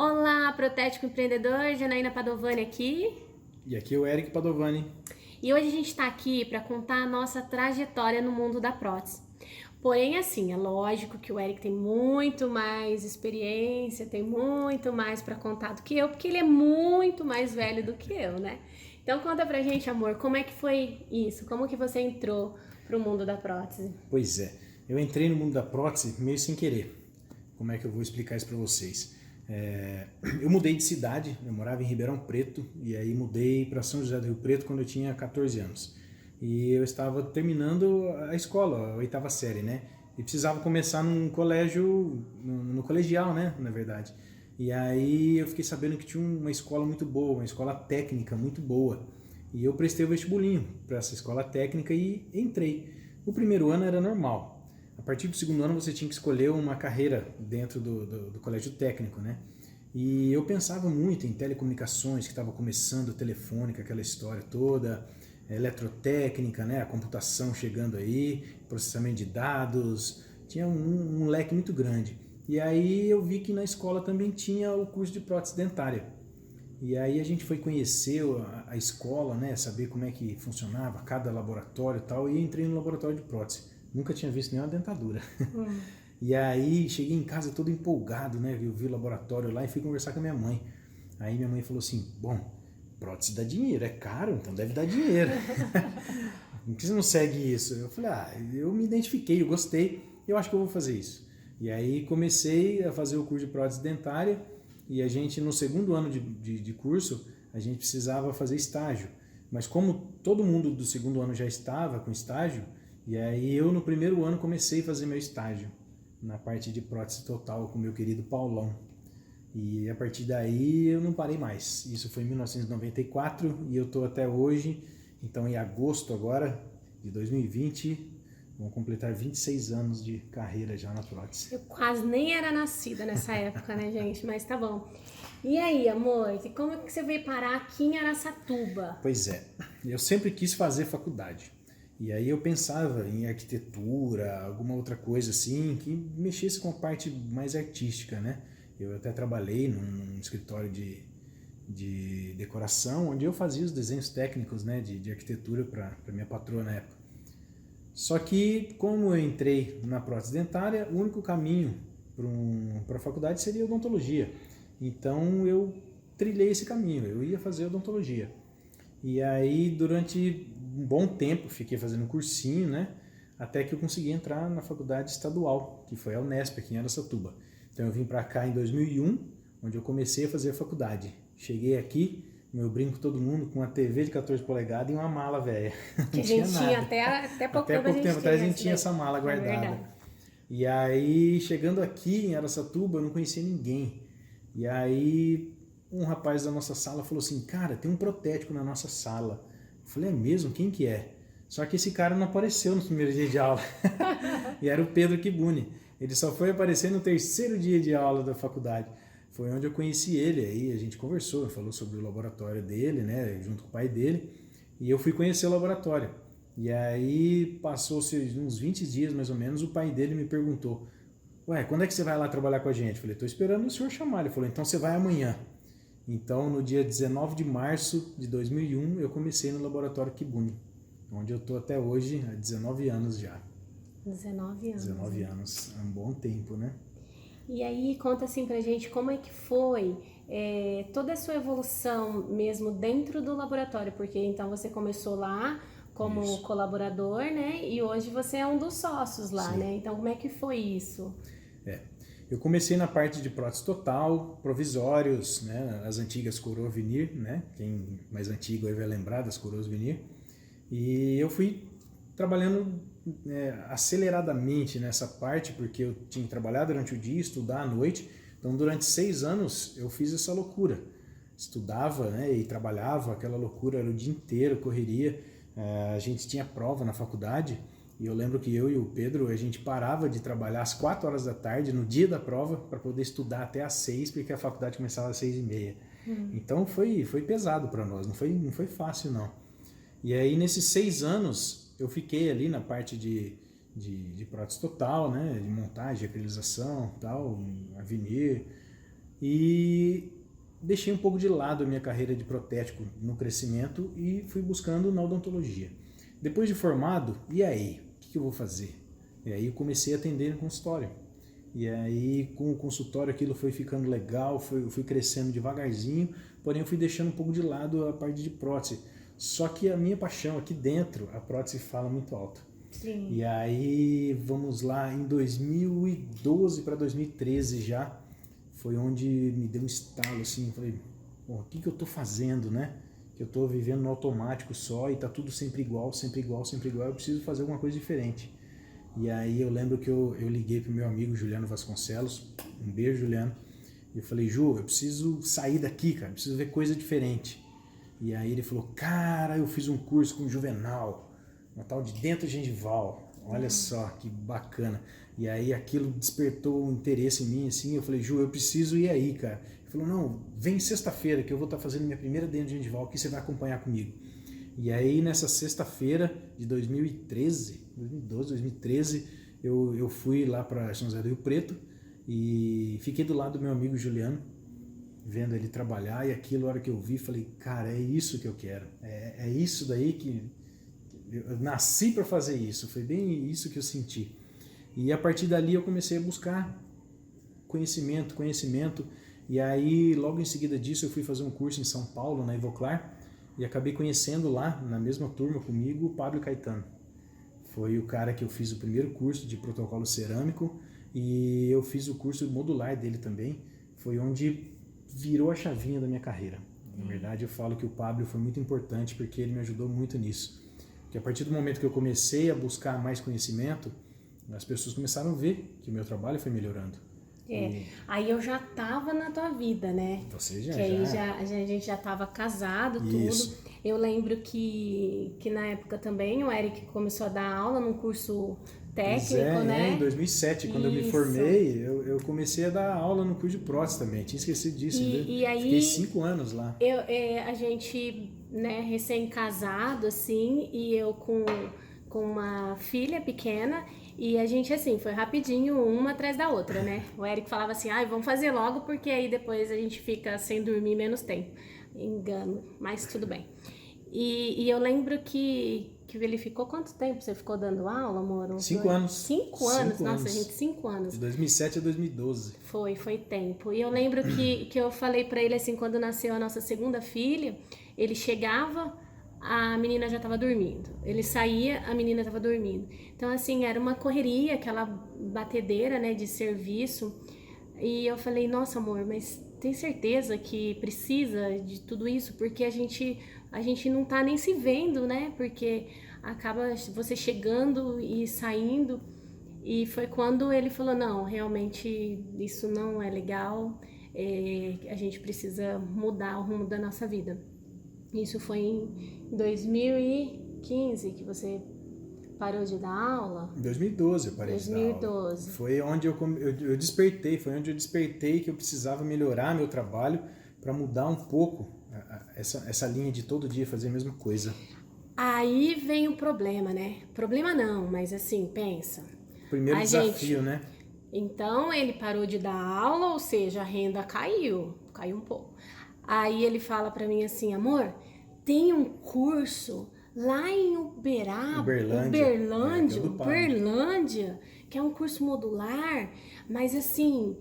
Olá, protético empreendedor, Janaína Padovani aqui. E aqui é o Eric Padovani. E hoje a gente está aqui para contar a nossa trajetória no mundo da prótese. Porém, assim, é lógico que o Eric tem muito mais experiência, tem muito mais para contar do que eu, porque ele é muito mais velho do que eu, né? Então conta pra gente, amor, como é que foi isso? Como que você entrou pro mundo da prótese? Pois é, eu entrei no mundo da prótese meio sem querer. Como é que eu vou explicar isso para vocês? Eu mudei de cidade, eu morava em Ribeirão Preto e aí mudei para São José do Rio Preto quando eu tinha 14 anos. E eu estava terminando a escola, a oitava série, né? E precisava começar num colégio, no colegial, né? Na verdade. E aí eu fiquei sabendo que tinha uma escola muito boa, uma escola técnica muito boa. E eu prestei o vestibulinho para essa escola técnica e entrei. O primeiro ano era normal. A partir do segundo ano você tinha que escolher uma carreira dentro do colégio técnico, né? E eu pensava muito em telecomunicações, que estava começando, telefônica, aquela história toda, eletrotécnica, né? A computação chegando aí, processamento de dados, tinha um leque muito grande. E aí eu vi que na escola também tinha o curso de prótese dentária. E aí a gente foi conhecer a escola, né? Saber como é que funcionava cada laboratório e tal, e entrei no laboratório de prótese. Nunca tinha visto nenhuma dentadura. E aí cheguei em casa todo empolgado, né? Eu vi o laboratório lá e fui conversar com a minha mãe. Aí minha mãe falou assim, bom, prótese dá dinheiro, é caro, então deve dar dinheiro. Por que você não segue isso? Eu falei, eu me identifiquei, eu gostei, eu acho que eu vou fazer isso. E aí comecei a fazer o curso de prótese dentária e a gente, no segundo ano de curso, a gente precisava fazer estágio. Mas como todo mundo do segundo ano já estava com estágio, e aí eu no primeiro ano comecei a fazer meu estágio na parte de prótese total com o meu querido Paulão. E a partir daí eu não parei mais. Isso foi em 1994 e eu estou até hoje. Então em agosto agora de 2020, vão completar 26 anos de carreira já na prótese. Eu quase nem era nascida nessa época, né, gente? Mas tá bom. E aí, amor, e como é que você veio parar aqui em Araçatuba? Pois é, eu sempre quis fazer faculdade. E aí eu pensava em arquitetura, alguma outra coisa assim, que mexesse com a parte mais artística, né? Eu até trabalhei num escritório de decoração, onde eu fazia os desenhos técnicos, né, de arquitetura para minha patroa na época. Só que, como eu entrei na prótese dentária, o único caminho para a faculdade seria odontologia. Então eu trilhei esse caminho, eu ia fazer odontologia. E aí, durante um bom tempo, fiquei fazendo cursinho, né? Até que eu consegui entrar na faculdade estadual, que foi a Unesp, aqui em Araçatuba. Então eu vim para cá em 2001, onde eu comecei a fazer a faculdade. Cheguei aqui, meu brinco todo mundo, com uma TV de 14 polegadas e uma mala velha. Que a gente tinha até pouco tempo atrás a gente tinha essa mala guardada. É verdade. E aí, chegando aqui em Araçatuba, eu não conhecia ninguém. E aí, um rapaz da nossa sala falou assim, cara, tem um protético na nossa sala. Eu falei, é mesmo? Quem que é? Só que esse cara não apareceu no primeiro dia de aula. E era o Pedro Kibuni. Ele só foi aparecer no terceiro dia de aula da faculdade. Foi onde eu conheci ele, aí a gente conversou, falou sobre o laboratório dele, né, junto com o pai dele, e eu fui conhecer o laboratório. E aí passou-se uns 20 dias mais ou menos, o pai dele me perguntou, ué, quando é que você vai lá trabalhar com a gente? Eu falei, estou esperando o senhor chamar. Ele falou, então você vai amanhã. Então, no dia 19 de março de 2001, eu comecei no laboratório Kibuni, onde eu estou até hoje, há 19 anos já. 19 anos. 19 anos, é um bom tempo, né? E aí, conta assim pra gente como é que foi toda a sua evolução mesmo dentro do laboratório, porque então você começou lá como Isso. colaborador, né? E hoje você é um dos sócios lá, Sim. né? Então, como é que foi isso? Eu comecei na parte de prótese total, provisórios, né, as antigas coroas vinir, né, quem mais antigo aí vai lembrar das coroas vinir, e eu fui trabalhando aceleradamente nessa parte, porque eu tinha que trabalhar durante o dia, estudar à noite, então durante 6 anos eu fiz essa loucura, estudava, né, e trabalhava, aquela loucura, era o dia inteiro, correria, a gente tinha prova na faculdade. E eu lembro que eu e o Pedro, a gente parava de trabalhar às 4 horas da tarde, no dia da prova, para poder estudar até às 6, porque a faculdade começava às 6h30. Então foi pesado para nós, não foi fácil não. E aí nesses 6 anos, eu fiquei ali na parte de prótese total, né, de montagem, acrilização, tal, avenir. e deixei um pouco de lado a minha carreira de protético no crescimento e fui buscando na odontologia. Depois de formado, e aí? O que eu vou fazer? E aí eu comecei a atender no consultório. E aí com o consultório aquilo foi ficando legal, fui crescendo devagarzinho, porém eu fui deixando um pouco de lado a parte de prótese. Só que a minha paixão aqui dentro, a prótese fala muito alto. Sim. E aí, vamos lá, em 2012 para 2013 já, foi onde me deu um estalo, assim, falei, o que eu tô fazendo, né? Que eu tô vivendo no automático só e tá tudo sempre igual, sempre igual, sempre igual, eu preciso fazer alguma coisa diferente. E aí eu lembro que eu liguei pro meu amigo Juliano Vasconcelos, um beijo, Juliano, e eu falei, Ju, eu preciso sair daqui, cara, preciso ver coisa diferente. E aí ele falou, cara, eu fiz um curso com o Juvenal, uma tal de dentro gengival, olha só que bacana. E aí aquilo despertou um interesse em mim, assim, eu falei, Ju, eu preciso ir aí, cara. Ele falou, não, vem sexta-feira que eu vou estar fazendo minha primeira dentro gengival, que você vai acompanhar comigo. E aí nessa sexta-feira de 2013, 2012, 2013, eu fui lá para São José do Rio Preto e fiquei do lado do meu amigo Juliano, vendo ele trabalhar, e aquilo, a hora que eu vi, falei, cara, é isso que eu quero, é isso daí que eu nasci para fazer isso, foi bem isso que eu senti. E a partir dali eu comecei a buscar conhecimento, e aí logo em seguida disso eu fui fazer um curso em São Paulo, na Ivoclar, e acabei conhecendo lá, na mesma turma comigo, o Pablo Caetano. Foi o cara que eu fiz o primeiro curso de protocolo cerâmico, e eu fiz o curso modular dele também, foi onde virou a chavinha da minha carreira. Na verdade, eu falo que o Pablo foi muito importante porque ele me ajudou muito nisso. Porque a partir do momento que eu comecei a buscar mais conhecimento, as pessoas começaram a ver que o meu trabalho foi melhorando. Aí eu já tava na tua vida, né? Você já. Que aí a gente já tava casado, Isso. tudo. Eu lembro que na época também o Eric começou a dar aula num curso técnico, né? Em 2007, quando eu me formei, eu comecei a dar aula no curso de prótese também. Tinha esquecido disso. E aí, fiquei 5 anos lá. A gente, né, recém-casado, assim, e eu com uma filha pequena, e a gente, assim, foi rapidinho, uma atrás da outra, né? O Eric falava assim, vamos fazer logo, porque aí depois a gente fica sem dormir menos tempo. Engano, mas tudo bem. E eu lembro que ele ficou... Quanto tempo você ficou dando aula, amor? 5 anos. 5 anos? Nossa, gente, 5 anos. De 2007 a 2012. Foi tempo. E eu lembro que eu falei pra ele, assim, quando nasceu a nossa segunda filha, ele chegava, a menina já tava dormindo. Ele saía, a menina tava dormindo. Então, assim, era uma correria, aquela batedeira, né, de serviço. E eu falei, nossa, amor, mas tem certeza que precisa de tudo isso? Porque a gente não tá nem se vendo, né? Porque acaba você chegando e saindo. E foi quando ele falou, não, realmente isso não é legal, a gente precisa mudar o rumo da nossa vida. Isso foi em 2015 que você parou de dar aula? Em 2012 eu parei 2012. de dar aula. Foi onde eu despertei, que eu precisava melhorar meu trabalho para mudar um pouco essa linha de todo dia fazer a mesma coisa. Aí vem o problema, né? Problema não, mas assim, pensa. Primeiro desafio, né? Então ele parou de dar aula, ou seja, a renda caiu um pouco. Aí ele fala pra mim assim, amor, tem um curso lá em Uberlândia, que é um curso modular, mas assim,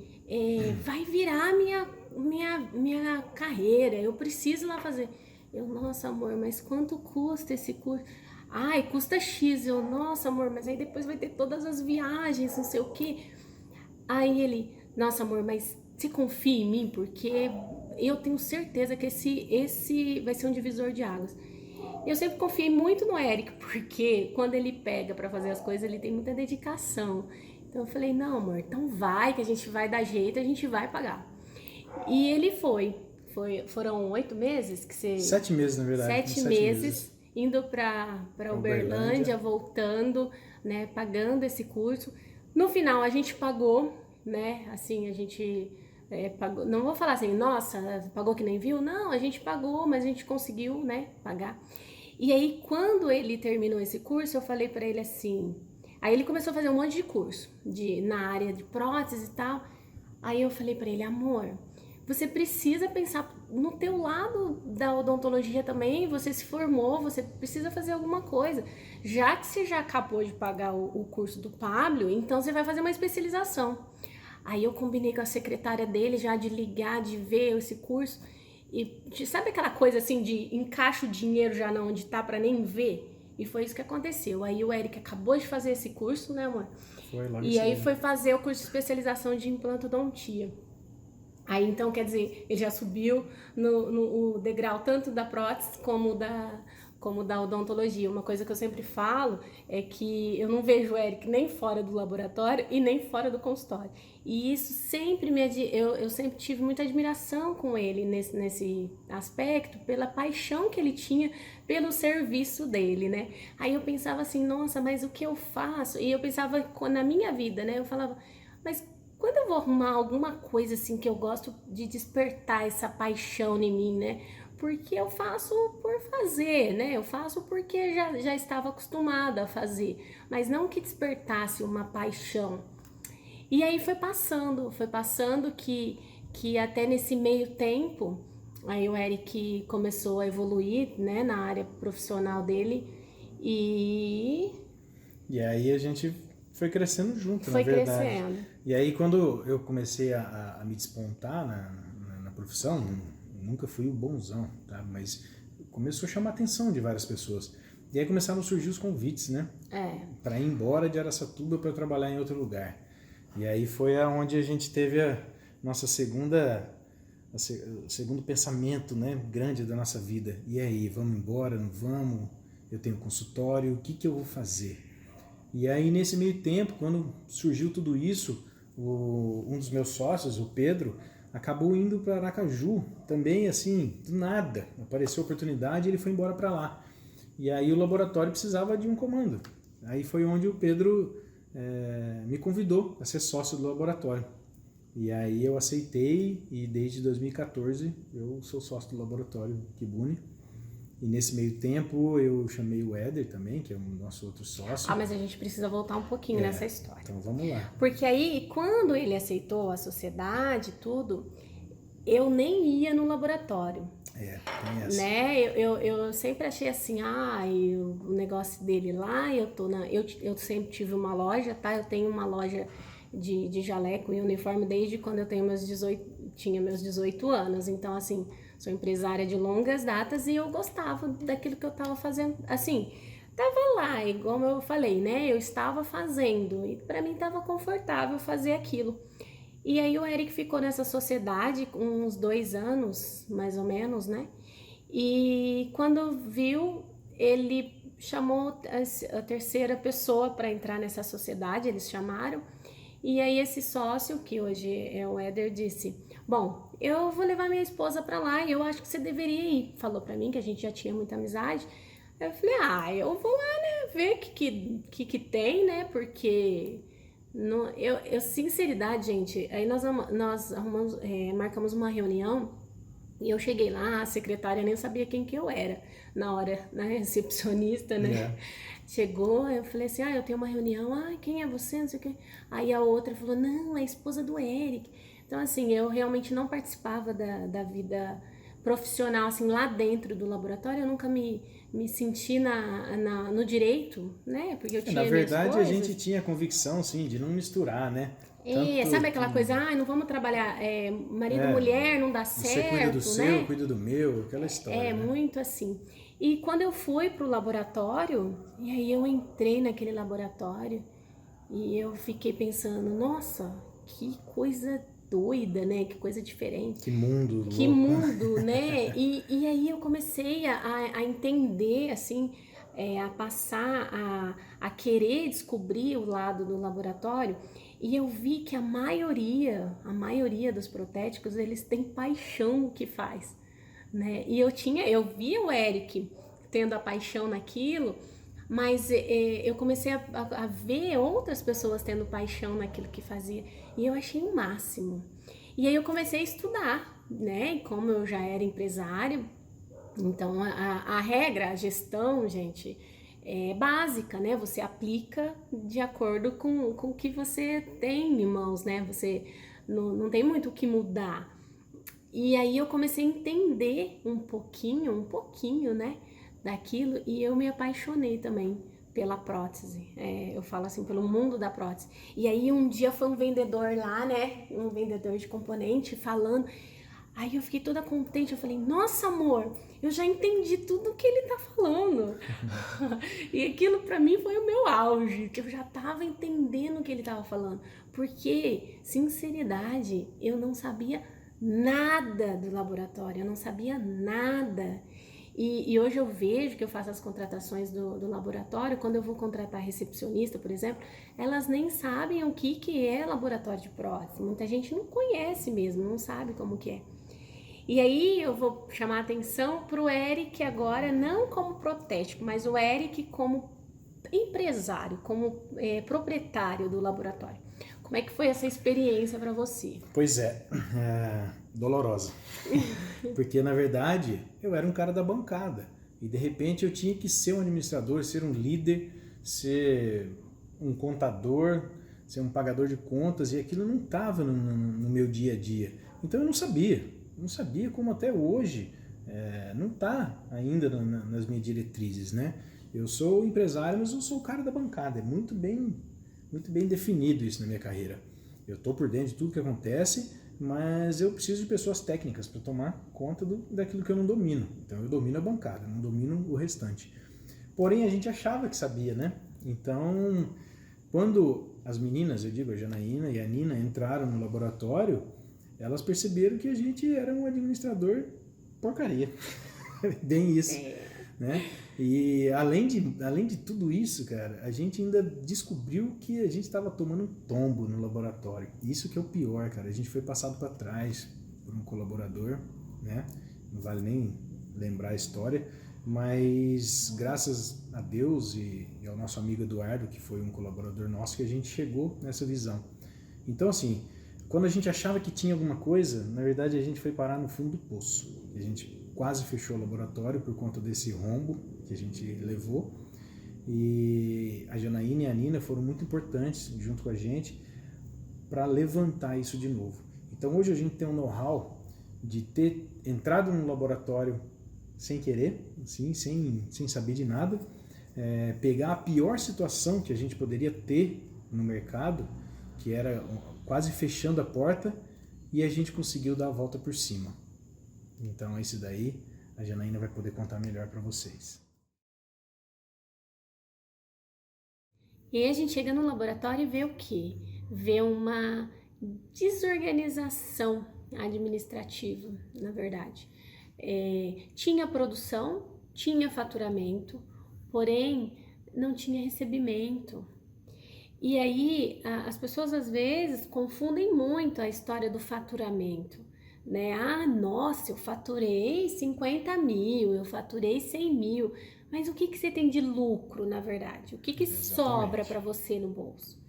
vai virar minha carreira, eu preciso lá fazer. Eu, nossa, amor, mas quanto custa esse curso? Ai, custa X. Eu, nossa, amor, mas aí depois vai ter todas as viagens, não sei o quê. Aí ele, nossa, amor, mas você confia em mim? Porque eu tenho certeza que esse vai ser um divisor de águas. Eu sempre confiei muito no Eric, porque quando ele pega pra fazer as coisas, ele tem muita dedicação. Então eu falei, não, amor, então vai, que a gente vai dar jeito, a gente vai pagar. E ele foram 8 meses que você... 7 meses, na verdade. 7 meses indo pra Uberlândia, voltando, né, pagando esse curso. No final a gente pagou, né, assim, a gente pagou, não vou falar assim, nossa, pagou que nem viu, não, a gente pagou, mas a gente conseguiu, né, pagar. E aí quando ele terminou esse curso, eu falei pra ele assim, aí ele começou a fazer um monte de curso, na área de prótese e tal, aí eu falei pra ele, amor, você precisa pensar no teu lado da odontologia também, você se formou, você precisa fazer alguma coisa. Já que você já acabou de pagar o curso do Pablo, então você vai fazer uma especialização. Aí eu combinei com a secretária dele já de ligar, de ver esse curso. E sabe aquela coisa assim de encaixa o dinheiro já não onde tá pra nem ver? E foi isso que aconteceu. Aí o Eric acabou de fazer esse curso, né, amor? Foi logo E aí assim. foi fazer o curso de especialização de implantodontia. Aí então, quer dizer, ele já subiu no degrau tanto da prótese como da odontologia. Uma coisa que eu sempre falo é que eu não vejo o Eric nem fora do laboratório e nem fora do consultório. E isso sempre eu sempre tive muita admiração com ele nesse aspecto, pela paixão que ele tinha pelo serviço dele, né? Aí eu pensava assim, nossa, mas o que eu faço? E eu pensava na minha vida, né? Eu falava, mas quando eu vou arrumar alguma coisa assim que eu gosto de despertar essa paixão em mim, né? Porque eu faço por fazer, né? Eu faço porque já estava acostumada a fazer, mas não que despertasse uma paixão. E aí foi passando que até nesse meio tempo, aí o Eric começou a evoluir, né, na área profissional dele e E aí a gente foi crescendo junto, na foi verdade. crescendo. E aí quando eu comecei a me despontar na profissão, nunca fui o bonzão, tá? Mas começou a chamar a atenção de várias pessoas. E aí começaram a surgir os convites, né? Para ir embora de Araçatuba para trabalhar em outro lugar. E aí foi aonde a gente teve a nossa o segundo pensamento, né, grande da nossa vida. E aí, vamos embora, não vamos? Eu tenho consultório, o que que eu vou fazer? E aí, nesse meio tempo, quando surgiu tudo isso, um dos meus sócios, o Pedro, acabou indo para Aracaju, também assim, do nada. Apareceu a oportunidade e ele foi embora para lá. E aí o laboratório precisava de um comando. Aí foi onde o Pedro me convidou a ser sócio do laboratório. E aí eu aceitei e desde 2014 eu sou sócio do laboratório Kibuni. E nesse meio tempo eu chamei o Éder também, que é o nosso outro sócio. Ah, mas a gente precisa voltar um pouquinho nessa história. Então vamos lá. Porque aí, quando ele aceitou a sociedade e tudo, eu nem ia no laboratório. Tem essa. Né? Eu sempre achei assim, o negócio dele lá, eu sempre tive uma loja, tá? Eu tenho uma loja de jaleco e uniforme desde quando eu tinha meus 18 anos. Então, assim, sou empresária de longas datas e eu gostava daquilo que eu tava fazendo. Assim, tava lá, igual eu falei, né? Eu estava fazendo e para mim tava confortável fazer aquilo. E aí o Eric ficou nessa sociedade uns 2 anos, mais ou menos, né? E quando viu, ele chamou a terceira pessoa para entrar nessa sociedade, eles chamaram. E aí esse sócio, que hoje é o Éder, disse, bom, eu vou levar minha esposa para lá e eu acho que você deveria ir. Falou para mim que a gente já tinha muita amizade. Eu falei, eu vou lá, né, ver o que tem, né, porque... sinceridade, gente, aí nós arrumamos, marcamos uma reunião e eu cheguei lá, a secretária nem sabia quem que eu era na hora, na recepcionista, né? Chegou, eu falei assim, eu tenho uma reunião, quem é você, não sei o quê. Aí a outra falou, não, é a esposa do Eric. Então, assim, eu realmente não participava da vida profissional, assim, lá dentro do laboratório, eu nunca me senti no direito, né? Porque eu tinha Na verdade, a minhas gente tinha a convicção, sim, de não misturar, né? Sabe aquela coisa, não vamos trabalhar marido e mulher, não dá certo, você cuida do né? seu, cuida do meu, aquela história, né? Muito assim. E quando eu fui pro laboratório, e aí eu entrei naquele laboratório, e eu fiquei pensando, nossa, que coisa doida, né? Que coisa diferente. Que mundo louco. Que mundo, né? E aí eu comecei a entender, assim, a passar a querer descobrir o lado do laboratório. E eu vi que a maioria dos protéticos, eles têm paixão no que faz, né? E eu via o Eric tendo a paixão naquilo, mas eu comecei a ver outras pessoas tendo paixão naquilo que fazia, e eu achei o máximo. E aí eu comecei a estudar, né? E como eu já era empresária, então a regra, a gestão, gente, é básica, né? Você aplica de acordo com o que você tem em mãos, né? Você não tem muito o que mudar. E aí eu comecei a entender um pouquinho, né, daquilo, e eu me apaixonei também pela prótese. Eu falo assim, pelo mundo da prótese. E aí um dia foi um vendedor lá, né, um vendedor de componente falando. Aí eu fiquei toda contente, eu falei, nossa amor, eu já entendi tudo que ele tá falando. E aquilo pra mim foi o meu auge, que eu já tava entendendo o que ele tava falando. Porque, sinceridade, eu não sabia nada do laboratório, eu não sabia nada. E hoje eu vejo que eu faço as contratações do laboratório, quando eu vou contratar recepcionista, por exemplo, elas nem sabem o que é laboratório de prótese. Muita gente não conhece mesmo, não sabe como que é. E aí eu vou chamar a atenção para o Eric agora, não como protético, mas o Eric como empresário, como proprietário do laboratório. Como é que foi essa experiência para você? Pois dolorosa. Porque, na verdade, eu era um cara da bancada. E, de repente, eu tinha que ser um administrador, ser um líder, ser um contador, ser um pagador de contas. E aquilo não estava no meu dia a dia. Então, eu não sabia. Não sabia como até hoje não está ainda nas minhas diretrizes, né? Eu sou empresário, mas eu sou o cara da bancada. É muito bem definido isso na minha carreira. Eu estou por dentro de tudo que acontece, mas eu preciso de pessoas técnicas para tomar conta daquilo que eu não domino. Então eu domino a bancada, não domino o restante. Porém, a gente achava que sabia, né? Então, quando as meninas, eu digo, a Janaína e a Nina, entraram no laboratório, elas perceberam que a gente era um administrador porcaria. Bem isso, né? E além de tudo isso, cara, a gente ainda descobriu que a gente estava tomando um tombo no laboratório. Isso que é o pior, cara. A gente foi passado para trás por um colaborador, né? Não vale nem lembrar a história, mas graças a Deus e ao nosso amigo Eduardo, que foi um colaborador nosso, que a gente chegou nessa visão. Então, assim, quando a gente achava que tinha alguma coisa, na verdade a gente foi parar no fundo do poço. A gente quase fechou o laboratório por conta desse rombo que a gente levou. E a Janaína e a Nina foram muito importantes junto com a gente para levantar isso de novo. Então hoje a gente tem um know-how de ter entrado no laboratório sem querer, assim, sem saber de nada, pegar a pior situação que a gente poderia ter no mercado, que era quase fechando a porta, e a gente conseguiu dar a volta por cima. Então esse daí a Janaína vai poder contar melhor para vocês. E aí a gente chega no laboratório e vê o quê? Vê uma desorganização administrativa, na verdade. Tinha produção, tinha faturamento, porém não tinha recebimento. E aí as pessoas às vezes confundem muito a história do faturamento, né? Ah, nossa, eu faturei 50 mil, eu faturei 100 mil, mas o que você tem de lucro, na verdade? O que sobra para você no bolso?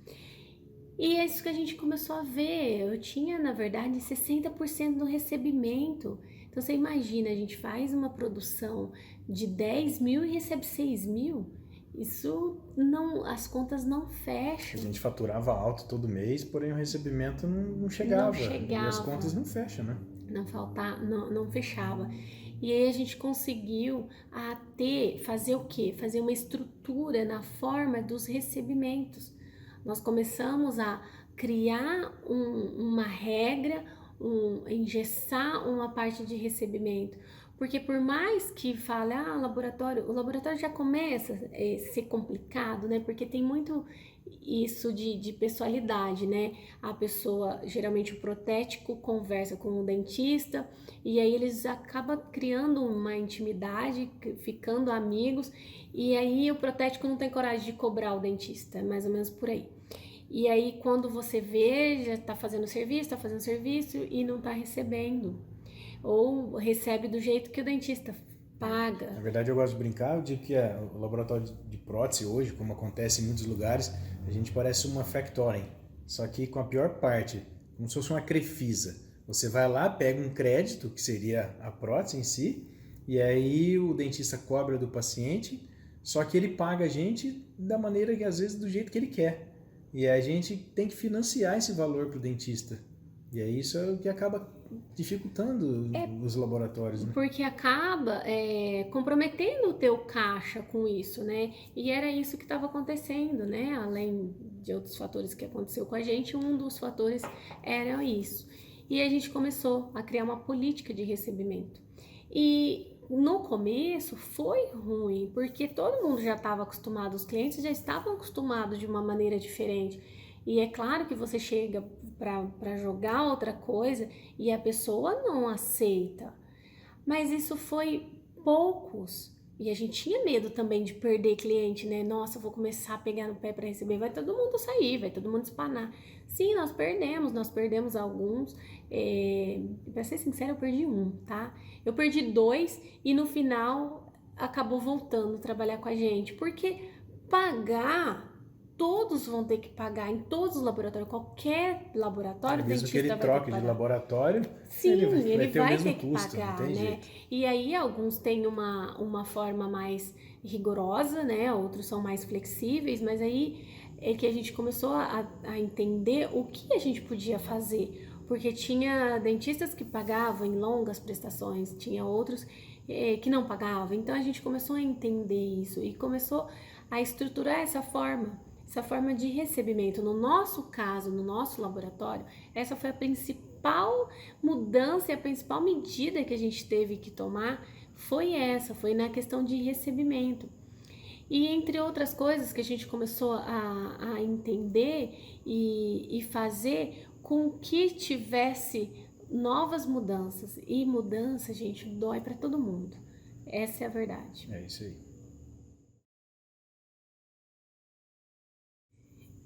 E é isso que a gente começou a ver. Eu tinha, na verdade, 60% do recebimento. Então você imagina, a gente faz uma produção de 10 mil e recebe 6 mil. Isso não, as contas não fecham. A gente faturava alto todo mês, porém o recebimento não chegava. E as contas não fecham, né? Não fechava. E aí a gente conseguiu fazer o quê? Fazer uma estrutura na forma dos recebimentos. Nós começamos a criar uma regra, engessar uma parte de recebimento. Porque por mais que fale, o laboratório já começa a ser complicado, né? Porque tem muito isso de pessoalidade, né? A pessoa, geralmente o protético, conversa com o dentista e aí eles acabam criando uma intimidade, ficando amigos, e aí o protético não tem coragem de cobrar o dentista, é mais ou menos por aí. E aí quando você vê, já tá fazendo serviço e não tá recebendo. Ou recebe do jeito que o dentista paga. Na verdade, eu gosto de brincar, eu digo que o laboratório de prótese hoje, como acontece em muitos lugares, a gente parece uma factory, só que com a pior parte, como se fosse uma Crefisa. Você vai lá, pega um crédito, que seria a prótese em si, e aí o dentista cobra do paciente, só que ele paga a gente da maneira que, às vezes, do jeito que ele quer. E a gente tem que financiar esse valor para o dentista. E aí isso é o que acaba dificultando os laboratórios, né? Porque acaba comprometendo o teu caixa com isso, né? E era isso que estava acontecendo, né? Além de outros fatores que aconteceu com a gente, um dos fatores era isso. E a gente começou a criar uma política de recebimento. E no começo foi ruim, porque todo mundo já estava acostumado, os clientes já estavam acostumados de uma maneira diferente. E é claro que você chega para jogar outra coisa e a pessoa não aceita. Mas isso foi poucos. E a gente tinha medo também de perder cliente, né? Nossa, eu vou começar a pegar no pé para receber, vai todo mundo sair, vai todo mundo espanar. Sim, nós perdemos alguns. Pra ser sincera, eu perdi um, tá? Eu perdi 2 e no final acabou voltando a trabalhar com a gente. Porque pagar, todos vão ter que pagar em todos os laboratórios, qualquer laboratório, Mesmo que ele dentista vai ter que troque de pagar. Laboratório, Sim, ele vai ter o mesmo que custo, pagar, não tem né? jeito. E aí alguns têm uma forma mais rigorosa, né? Outros são mais flexíveis, mas aí é que a gente começou a entender o que a gente podia fazer. Porque tinha dentistas que pagavam em longas prestações, tinha outros que não pagavam. Então a gente começou a entender isso e começou a estruturar essa forma de recebimento. No nosso caso, no nosso laboratório, essa foi a principal mudança e a principal medida que a gente teve que tomar foi na questão de recebimento. E entre outras coisas que a gente começou a entender e fazer com que tivesse novas mudanças. E mudança, gente, dói para todo mundo. Essa é a verdade. É isso aí.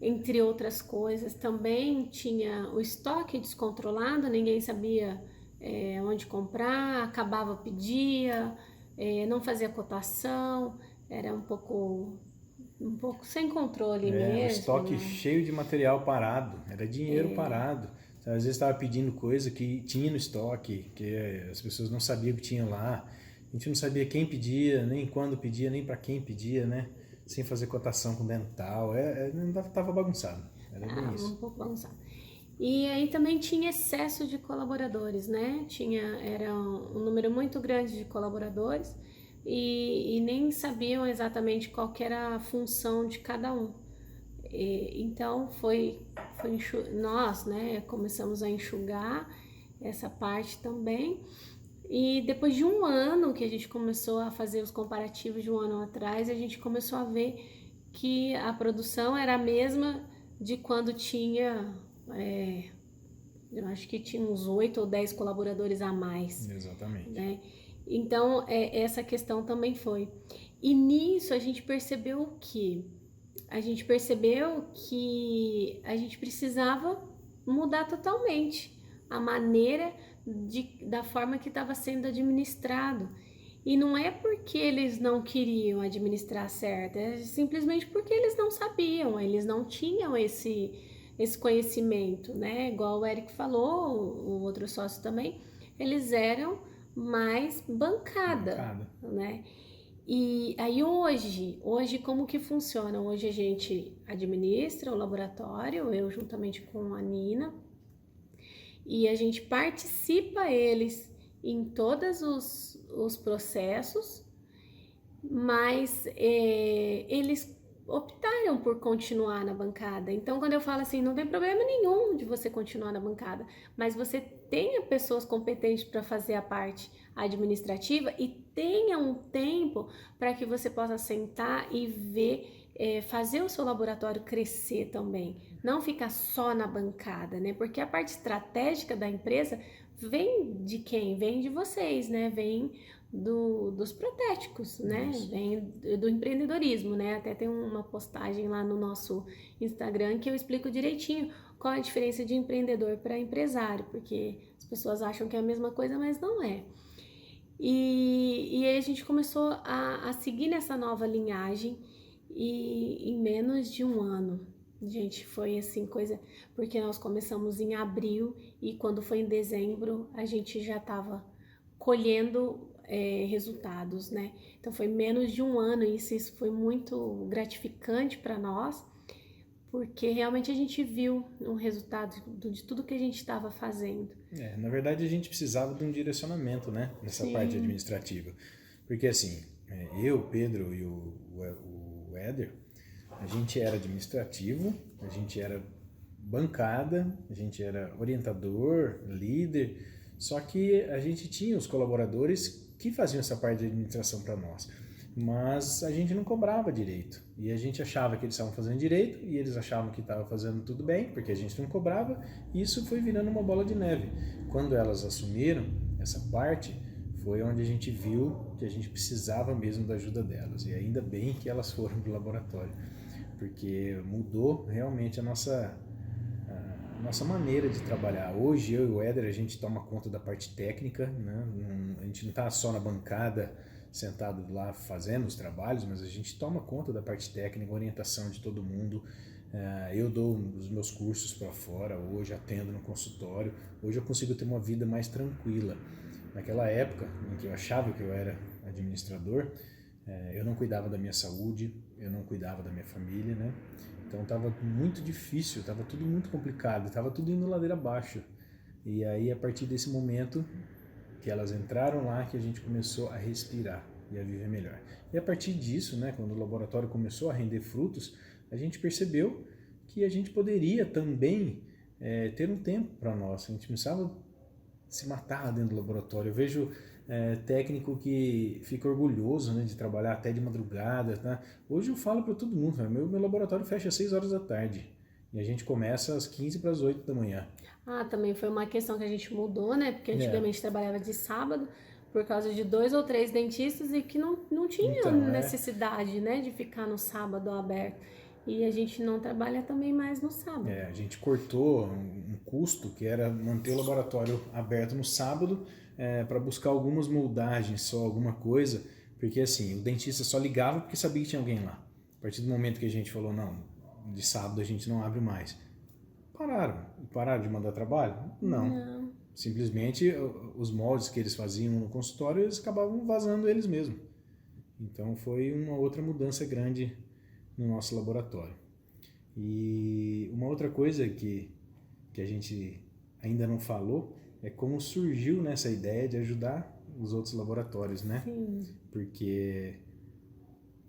Entre outras coisas, também tinha o estoque descontrolado, ninguém sabia onde comprar, acabava, pedia, não fazia cotação, era um pouco sem controle O mesmo, estoque né? cheio de material parado, era dinheiro parado. Às vezes estava pedindo coisa que tinha no estoque, que as pessoas não sabiam que tinha lá. A gente não sabia quem pedia, nem quando pedia, nem para quem pedia, né? Sem fazer cotação com dental. Tava bagunçado. Era bem isso. Um pouco bagunçado. E aí também tinha excesso de colaboradores, né? Era um número muito grande de colaboradores e nem sabiam exatamente qual que era a função de cada um. Então nós, né, começamos a enxugar essa parte também. E depois de um ano que a gente começou a fazer os comparativos de um ano atrás, a gente começou a ver que a produção era a mesma de quando tinha, eu acho que tinha uns 8 ou 10 colaboradores a mais. Exatamente. Né? Então, essa questão também foi. E nisso a gente percebeu o quê? A gente percebeu que a gente precisava mudar totalmente a maneira da forma que estava sendo administrado. E não é porque eles não queriam administrar certo, é simplesmente porque eles não sabiam, eles não tinham esse conhecimento, né? Igual o Eric falou, o outro sócio também, eles eram mais bancada. Né? E aí hoje como que funciona? Hoje a gente administra o laboratório, eu juntamente com a Nina, e a gente participa eles em todos os processos, mas eles optaram por continuar na bancada. Então, quando eu falo assim, não tem problema nenhum de você continuar na bancada, mas você tenha pessoas competentes para fazer a parte administrativa e tenha um tempo para que você possa sentar e ver, fazer o seu laboratório crescer também, não ficar só na bancada, né? Porque a parte estratégica da empresa vem de quem? Vem de vocês, né? Vem dos protéticos, né? Isso. Vem do empreendedorismo, né? Até tem uma postagem lá no nosso Instagram que eu explico direitinho qual a diferença de empreendedor para empresário, porque as pessoas acham que é a mesma coisa, mas não é. E aí a gente começou a seguir nessa nova linhagem e em menos de um ano. Gente, foi assim, coisa... Porque nós começamos em abril e quando foi em dezembro a gente já estava colhendo resultados, né? Então foi menos de um ano e isso foi muito gratificante para nós, porque realmente a gente viu um resultado de tudo que a gente estava fazendo. Na verdade a gente precisava de um direcionamento, né, nessa parte Sim. administrativa. Porque assim, eu, o Pedro e o Éder, a gente era administrativo, a gente era bancada, a gente era orientador, líder, só que a gente tinha os colaboradores que faziam essa parte de administração para nós. Mas a gente não cobrava direito. E a gente achava que eles estavam fazendo direito e eles achavam que estavam fazendo tudo bem, porque a gente não cobrava, e isso foi virando uma bola de neve. Quando elas assumiram essa parte, foi onde a gente viu que a gente precisava mesmo da ajuda delas. E ainda bem que elas foram para o laboratório, porque mudou realmente a nossa maneira de trabalhar. Hoje eu e o Éder, a gente toma conta da parte técnica, né? A gente não está só na bancada sentado lá fazendo os trabalhos, mas a gente toma conta da parte técnica, orientação de todo mundo. Eu dou os meus cursos para fora, hoje atendo no consultório, hoje eu consigo ter uma vida mais tranquila. Naquela época em que eu achava que eu era administrador, eu não cuidava da minha saúde, eu não cuidava da minha família, né? Então estava muito difícil, estava tudo muito complicado, estava tudo indo ladeira abaixo. E aí a partir desse momento que elas entraram lá, que a gente começou a respirar e a viver melhor. E a partir disso, né, quando o laboratório começou a render frutos, a gente percebeu que a gente poderia também ter um tempo para nós. A gente precisava se matar dentro do laboratório. Eu vejo técnico que fica orgulhoso, né, de trabalhar até de madrugada. Tá? Hoje eu falo para todo mundo, meu laboratório fecha às 6 horas da tarde e a gente começa às 15 para as 8 da manhã. Também foi uma questão que a gente mudou, né? Porque É. antigamente trabalhava de sábado por causa de 2 ou 3 dentistas e que não tinha Então, necessidade, né, de ficar no sábado aberto. E a gente não trabalha também mais no sábado. a gente cortou um custo que era manter o laboratório aberto no sábado para buscar algumas moldagens, só alguma coisa, porque assim, o dentista só ligava porque sabia que tinha alguém lá. A partir do momento que a gente falou, não, de sábado a gente não abre mais. Pararam de mandar trabalho? Não. Simplesmente os moldes que eles faziam no consultório, eles acabavam vazando eles mesmos. Então foi uma outra mudança grande no nosso laboratório. E uma outra coisa que a gente ainda não falou é como surgiu nessa ideia de ajudar os outros laboratórios, né? Sim. Porque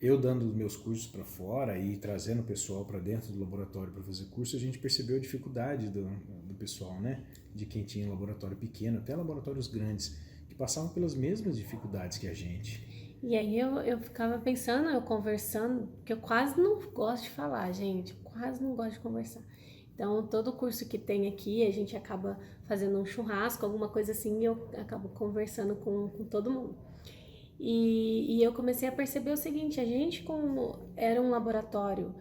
eu dando os meus cursos para fora e trazendo o pessoal para dentro do laboratório para fazer curso, a gente percebeu a dificuldade do pessoal, né? De quem tinha um laboratório pequeno, até laboratórios grandes, que passavam pelas mesmas dificuldades que a gente. E aí eu ficava pensando, eu conversando, que eu quase não gosto de falar, gente, quase não gosto de conversar. Então, todo curso que tem aqui, a gente acaba fazendo um churrasco, alguma coisa assim, e eu acabo conversando com todo mundo. E eu comecei a perceber o seguinte, a gente como era um laboratório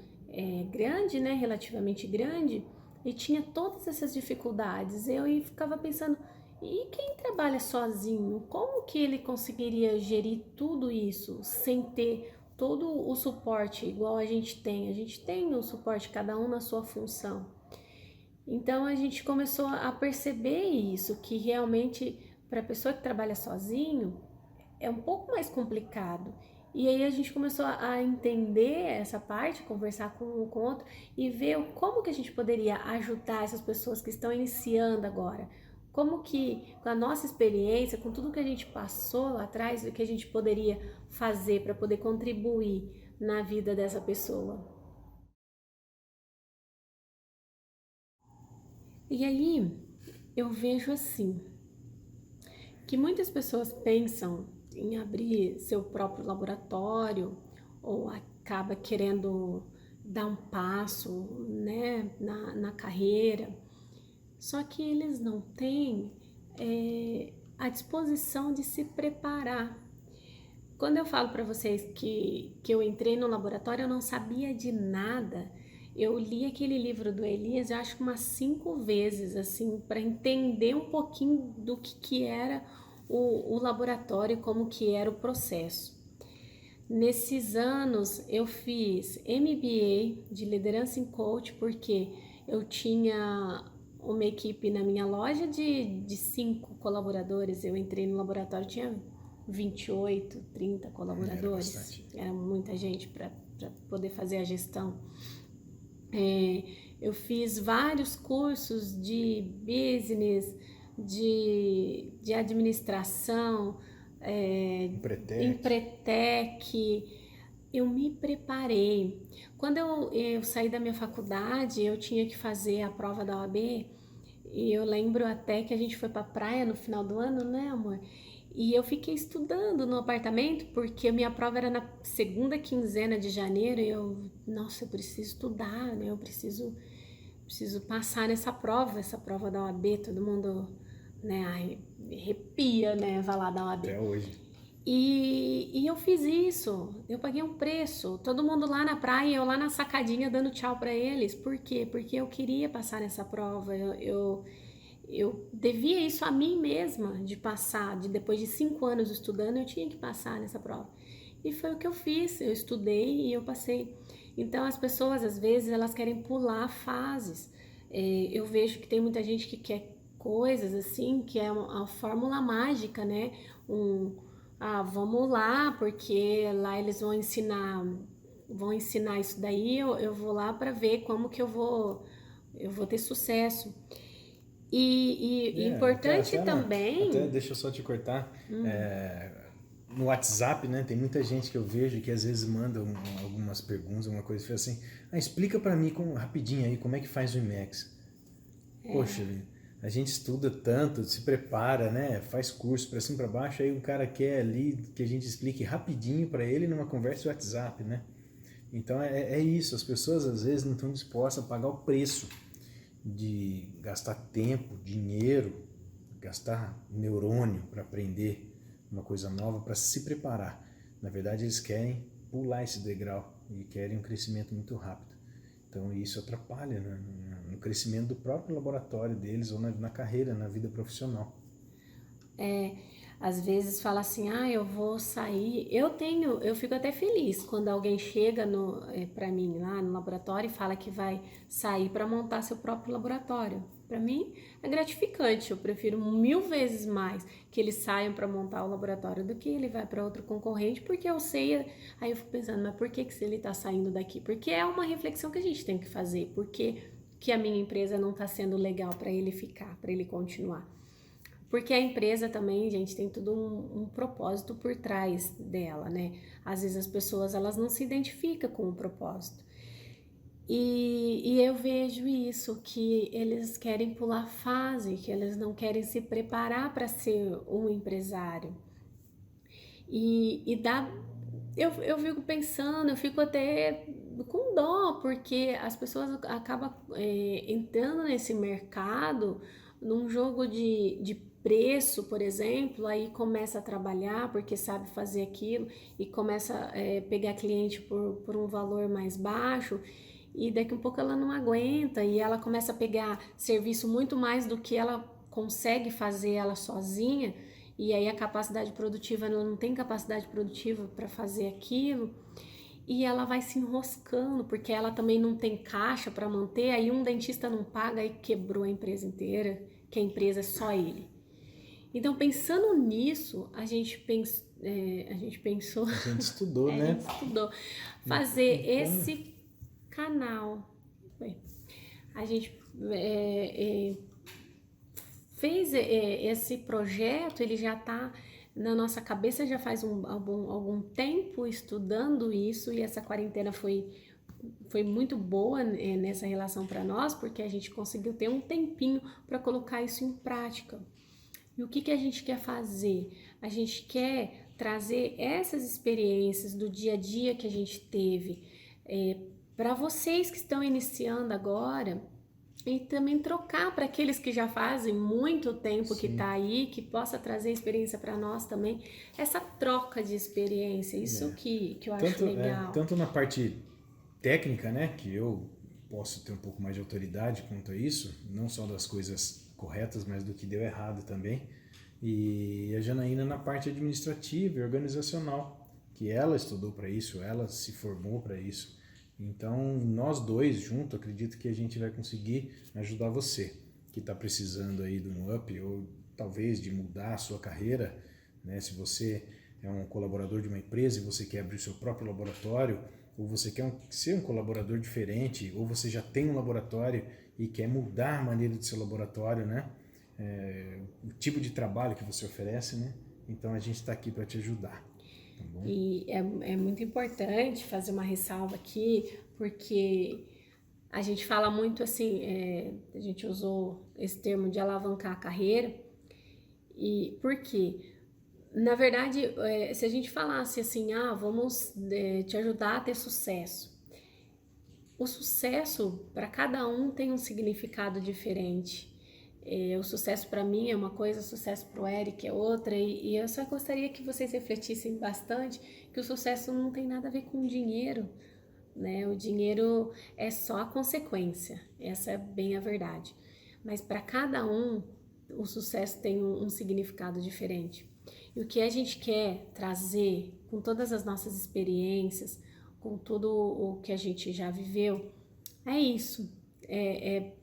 grande, né, relativamente grande, e tinha todas essas dificuldades, eu ficava pensando, e quem trabalha sozinho, como que ele conseguiria gerir tudo isso sem ter todo o suporte igual a gente tem? A gente tem o suporte, cada um na sua função. Então a gente começou a perceber isso, que realmente para a pessoa que trabalha sozinho é um pouco mais complicado. E aí a gente começou a entender essa parte, conversar com um com o outro e ver como que a gente poderia ajudar essas pessoas que estão iniciando agora. Como que, com a nossa experiência, com tudo que a gente passou lá atrás, o que a gente poderia fazer para poder contribuir na vida dessa pessoa. E aí eu vejo assim, que muitas pessoas pensam em abrir seu próprio laboratório ou acaba querendo dar um passo, né, na carreira, só que eles não têm a disposição de se preparar. Quando eu falo para vocês que eu entrei no laboratório, eu não sabia de nada. Eu li aquele livro do Elias, eu acho que umas 5 vezes, assim, para entender um pouquinho do que era o laboratório, como que era o processo. Nesses anos, eu fiz MBA de liderança em coach, porque eu tinha uma equipe na minha loja de 5 colaboradores. Eu entrei no laboratório, tinha 28, 30 colaboradores. Era muita gente para poder fazer a gestão. Eu fiz vários cursos de business, de administração, Empretec, eu me preparei. Quando eu saí da minha faculdade, eu tinha que fazer a prova da OAB, e eu lembro até que a gente foi pra praia no final do ano, né, amor? E eu fiquei estudando no apartamento, porque a minha prova era na segunda quinzena de janeiro, e nossa, eu preciso estudar, né? Eu preciso passar essa prova da OAB, todo mundo, né, ai, arrepia, né, vai lá da OAB. Até hoje. E eu fiz isso, eu paguei um preço, todo mundo lá na praia, eu lá na sacadinha dando tchau pra eles. Por quê? Porque eu queria passar nessa prova, eu devia isso a mim mesma, de passar, depois de 5 anos estudando, eu tinha que passar nessa prova. E foi o que eu fiz, eu estudei e eu passei. Então as pessoas, às vezes, elas querem pular fases. Eu vejo que tem muita gente que quer coisas assim, que é uma fórmula mágica, né? Vamos lá, porque lá eles vão ensinar isso daí, eu vou lá para ver como que eu vou ter sucesso. E importante também. Até deixa eu só te cortar. No WhatsApp, né, tem muita gente que eu vejo que às vezes manda algumas perguntas, alguma coisa, e fala assim: explica para mim rapidinho aí como é que faz o IMEX. Poxa, a gente estuda tanto, se prepara, né, faz curso para cima e para baixo, aí o cara quer ali que a gente explique rapidinho para ele numa conversa de WhatsApp, né? Então é isso, as pessoas às vezes não estão dispostas a pagar o preço de gastar tempo, dinheiro, gastar neurônio para aprender uma coisa nova, para se preparar. Na verdade, eles querem pular esse degrau e querem um crescimento muito rápido. Então, isso atrapalha no crescimento do próprio laboratório deles ou na carreira, na vida profissional. Às vezes fala assim, eu vou sair. Eu fico até feliz quando alguém chega para mim lá no laboratório e fala que vai sair para montar seu próprio laboratório. Para mim é gratificante. Eu prefiro 1000 vezes mais que eles saiam para montar o laboratório do que ele vai para outro concorrente, porque eu sei. Aí eu fico pensando, mas por que ele está saindo daqui? Porque é uma reflexão que a gente tem que fazer. Por que a minha empresa não está sendo legal para ele ficar, para ele continuar? Porque a empresa também, gente, tem tudo um propósito por trás dela, né? Às vezes as pessoas, elas não se identificam com o propósito. E eu vejo isso, que eles querem pular fase, que eles não querem se preparar para ser um empresário. Eu fico pensando, eu fico até com dó, porque as pessoas acabam entrando nesse mercado num jogo de preço, por exemplo, aí começa a trabalhar porque sabe fazer aquilo e começa a pegar cliente por um valor mais baixo, e daqui a pouco ela não aguenta e ela começa a pegar serviço muito mais do que ela consegue fazer ela sozinha, e aí a capacidade produtiva, ela não tem capacidade produtiva para fazer aquilo, e ela vai se enroscando, porque ela também não tem caixa para manter, aí um dentista não paga e quebrou a empresa inteira, que a empresa é só ele. Então, pensando nisso, a gente pensou... A gente estudou, né? A gente estudou fazer esse canal. A gente fez esse projeto, ele já está na nossa cabeça, já faz algum tempo estudando isso, e essa quarentena foi muito boa nessa relação para nós, porque a gente conseguiu ter um tempinho para colocar isso em prática. E o que a gente quer fazer? A gente quer trazer essas experiências do dia a dia que a gente teve para vocês que estão iniciando agora, e também trocar para aqueles que já fazem muito tempo. Sim. Que está aí, que possa trazer experiência para nós também, essa troca de experiência, isso que eu acho legal. Tanto na parte técnica, né, que eu posso ter um pouco mais de autoridade quanto a isso, não só das coisas corretas, mas do que deu errado também, e a Janaína na parte administrativa e organizacional, que ela estudou para isso, ela se formou para isso. Então, nós dois juntos, acredito que a gente vai conseguir ajudar você, que está precisando aí de um up, ou talvez de mudar a sua carreira, né? Se você é um colaborador de uma empresa e você quer abrir o seu próprio laboratório, ou você quer ser um colaborador diferente, ou você já tem um laboratório e quer mudar a maneira de seu laboratório, né? o tipo de trabalho que você oferece, né? Então a gente está aqui para te ajudar. Tá bom? E é muito importante fazer uma ressalva aqui, porque a gente fala muito assim, a gente usou esse termo de alavancar a carreira, e por quê? Na verdade, se a gente falasse assim, vamos te ajudar a ter sucesso, o sucesso para cada um tem um significado diferente. O sucesso para mim é uma coisa, o sucesso para o Eric é outra, e eu só gostaria que vocês refletissem bastante que o sucesso não tem nada a ver com dinheiro, né? O dinheiro é só a consequência, essa é bem a verdade. Mas para cada um, o sucesso tem um significado diferente. E o que a gente quer trazer com todas as nossas experiências, com tudo o que a gente já viveu, é isso.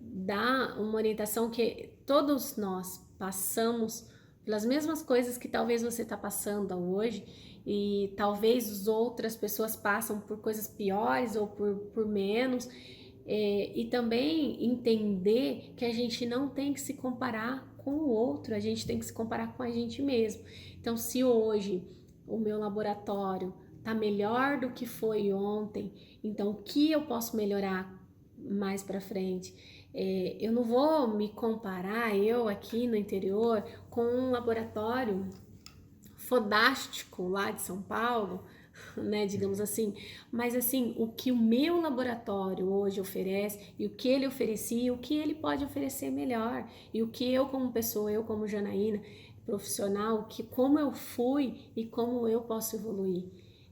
Dar uma orientação que todos nós passamos pelas mesmas coisas que talvez você está passando hoje, e talvez outras pessoas passam por coisas piores ou por menos, e também entender que a gente não tem que se comparar com o outro, a gente tem que se comparar com a gente mesmo. Então, se hoje o meu laboratório está melhor do que foi ontem, então o que eu posso melhorar mais para frente? Eu não vou me comparar, eu aqui no interior, com um laboratório fodástico lá de São Paulo, né, digamos assim, mas assim, o que o meu laboratório hoje oferece, e o que ele oferecia, o que ele pode oferecer melhor, e o que eu como pessoa, eu como Janaína, profissional, como eu fui e como eu posso evoluir.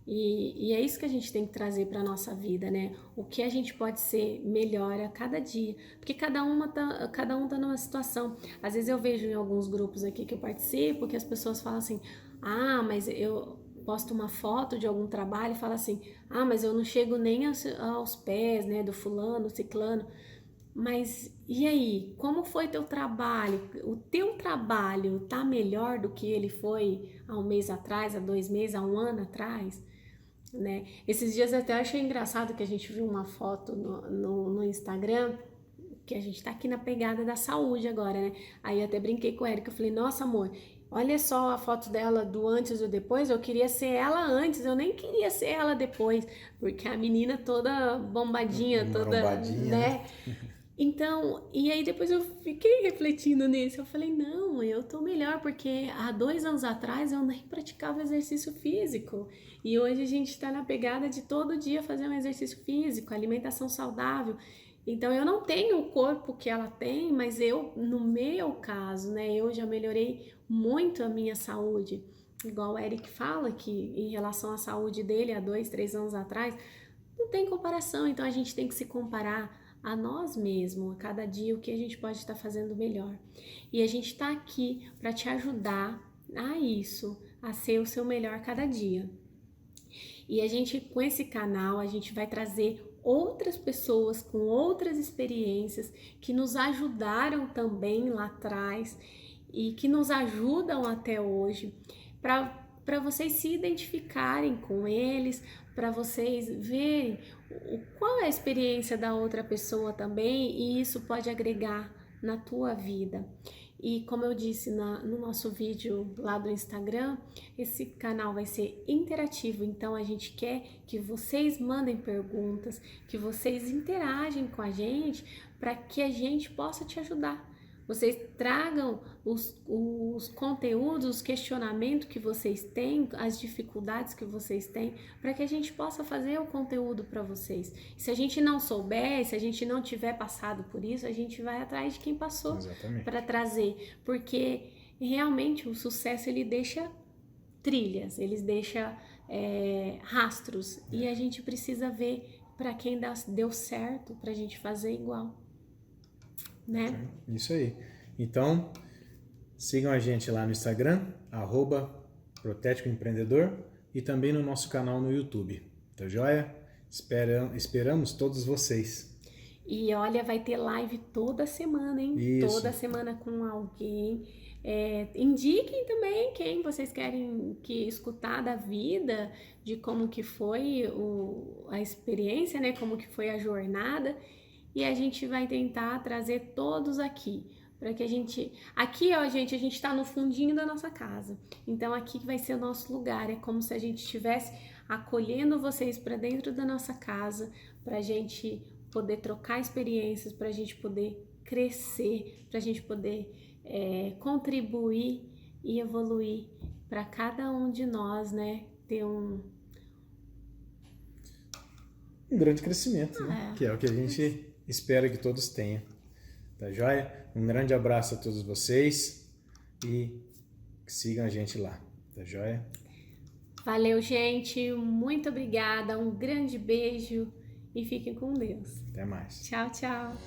E é isso que a gente tem que trazer para a nossa vida, né? O que a gente pode ser melhor a cada dia. Porque cada um tá numa situação. Às vezes eu vejo em alguns grupos aqui que eu participo, que as pessoas falam assim, mas eu posto uma foto de algum trabalho e falo assim, mas eu não chego nem aos pés, né, do fulano, ciclano. Mas e aí, como foi teu trabalho? O teu trabalho tá melhor do que ele foi há um mês atrás, há 2 meses, há um ano atrás? Né? Esses dias eu até achei engraçado que a gente viu uma foto no Instagram, que a gente tá aqui na pegada da saúde agora, né? Aí eu até brinquei com o Eric, eu falei, nossa amor, olha só a foto dela do antes e do depois, eu queria ser ela antes, eu nem queria ser ela depois, porque a menina toda bombadinha, toda, né? Então, e aí depois eu fiquei refletindo nisso, eu falei, não, eu tô melhor, porque há 2 anos atrás eu nem praticava exercício físico, e hoje a gente tá na pegada de todo dia fazer um exercício físico, alimentação saudável. Então eu não tenho o corpo que ela tem, mas no meu caso, né, eu já melhorei muito a minha saúde. Igual o Eric fala que em relação à saúde dele há 2, 3 anos atrás, não tem comparação, então a gente tem que se comparar a nós mesmos, a cada dia o que a gente pode estar fazendo melhor. E a gente está aqui para te ajudar a isso, a ser o seu melhor cada dia. E a gente, com esse canal, a gente vai trazer outras pessoas com outras experiências que nos ajudaram também lá atrás e que nos ajudam até hoje, para vocês se identificarem com eles, para vocês verem qual é a experiência da outra pessoa também, e isso pode agregar na tua vida. E como eu disse no nosso vídeo lá do Instagram, esse canal vai ser interativo, então a gente quer que vocês mandem perguntas, que vocês interagem com a gente para que a gente possa te ajudar. Vocês tragam os conteúdos, os questionamentos que vocês têm, as dificuldades que vocês têm, para que a gente possa fazer o conteúdo para vocês. Se a gente não souber, se a gente não tiver passado por isso, a gente vai atrás de quem passou para trazer. Porque realmente o sucesso ele deixa trilhas, ele deixa rastros. E a gente precisa ver para quem deu certo, para a gente fazer igual. Né? Isso aí. Então, sigam a gente lá no Instagram, @protéticoempreendedor, e também no nosso canal no YouTube. Tá joia? Esperamos todos vocês. E olha, vai ter live toda semana, hein? Isso. Toda semana com alguém. Indiquem também quem vocês querem escutar da vida, de como que foi a experiência, né? Como que foi a jornada. E a gente vai tentar trazer todos aqui para que a gente... Aqui, ó, gente, a gente tá no fundinho da nossa casa. Então, aqui vai ser o nosso lugar. É como se a gente estivesse acolhendo vocês para dentro da nossa casa, pra gente poder trocar experiências, pra gente poder crescer, pra gente poder contribuir e evoluir para cada um de nós, né? Ter um grande crescimento, né? Que é o que a gente espera que todos tenham. Tá joia? Um grande abraço a todos vocês e sigam a gente lá. Tá joia? Valeu, gente. Muito obrigada. Um grande beijo e fiquem com Deus. Até mais. Tchau, tchau.